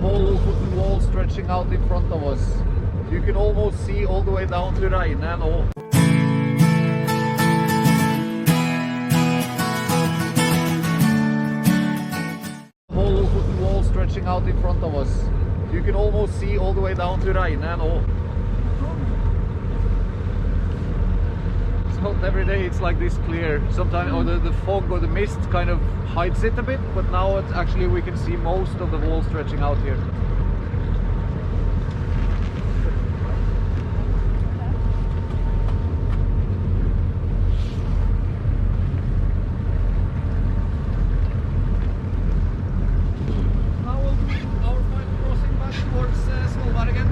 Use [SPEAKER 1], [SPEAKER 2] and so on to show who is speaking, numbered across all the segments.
[SPEAKER 1] whole wooden wall stretching out in front of us. You can almost see all the way down to Reine and all. Whole wooden wall stretching out in front of us. You can almost see all the way down to Reine and all. It's not every day it's like this clear. Sometimes or the fog or the mist kind of hides it a bit, but now it's actually we can see most of the wall stretching out here. Now we'll do our final crossing back towards Svolvær again.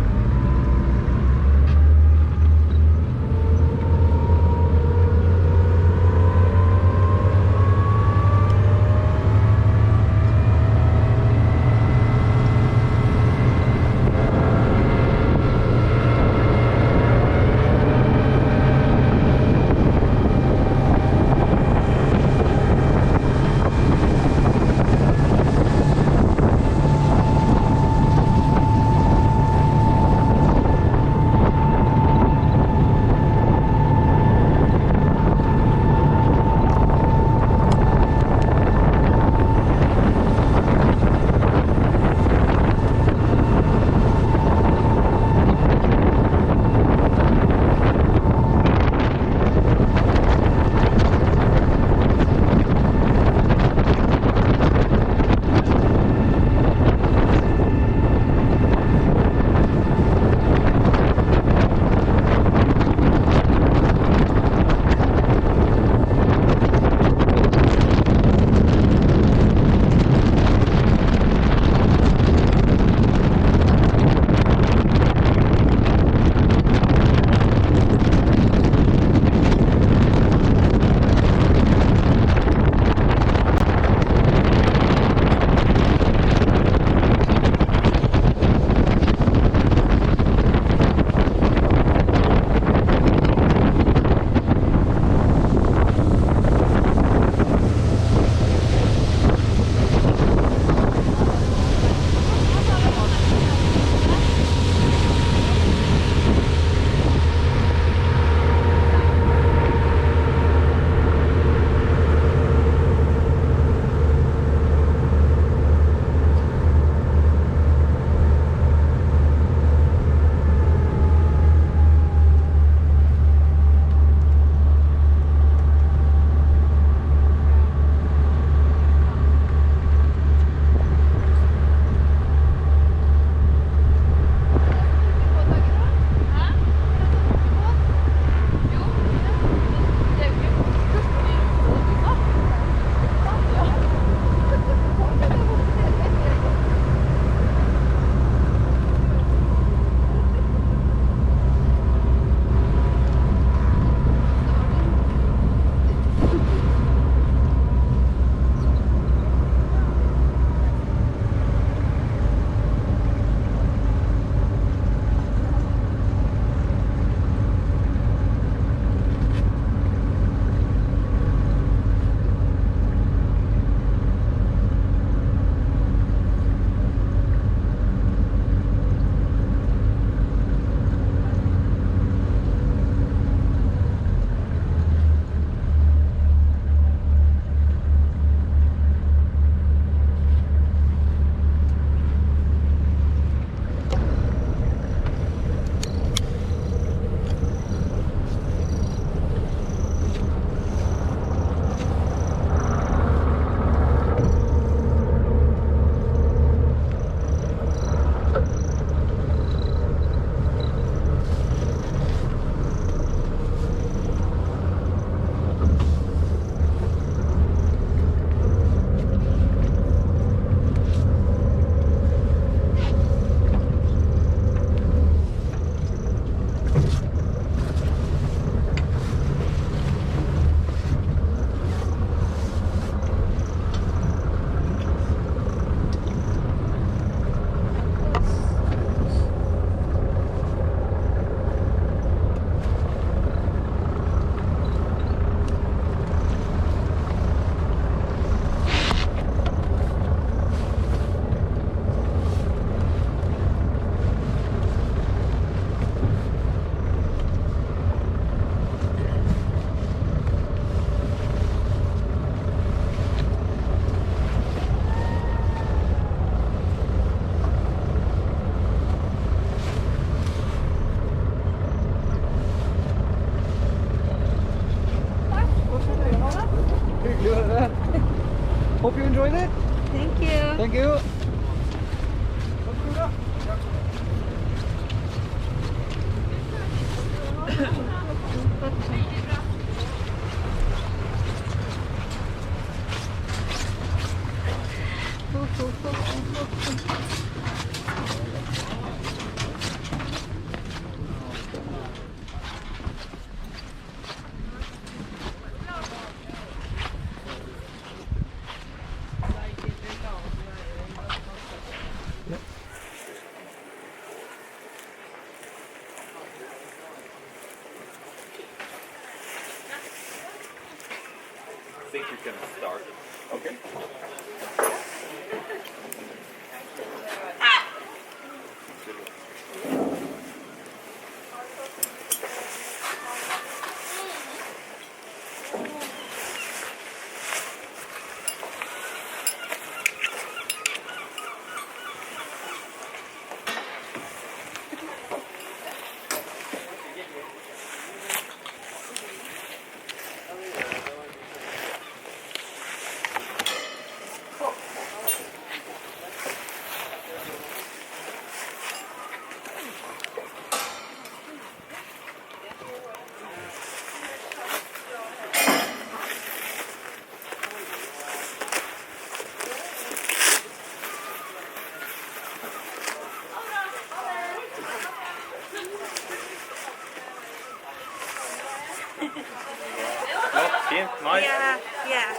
[SPEAKER 2] Ja, fint. Nice.
[SPEAKER 3] Yeah, yeah.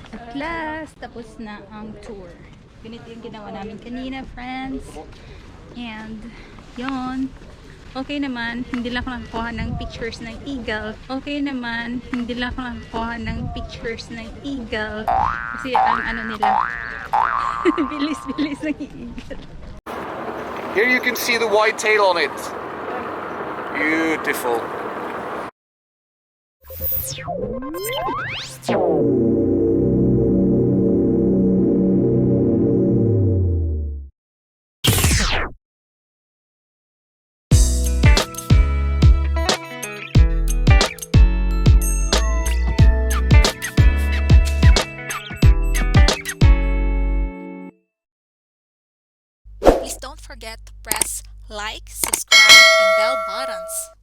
[SPEAKER 4] At last, tapos na ang tour. Ganito yung ginawa namin kanina, friends. And, yon. Okay naman, hindi lang ako nakakuha ng pictures ng eagle. Okay naman, hindi lang ako nakakuha ng pictures ng eagle. Kasi ang ano nila, bilis-bilis ng eagle.
[SPEAKER 1] Here you can see the white tail on it. Beautiful.
[SPEAKER 5] Please don't forget to press like, subscribe, and bell buttons.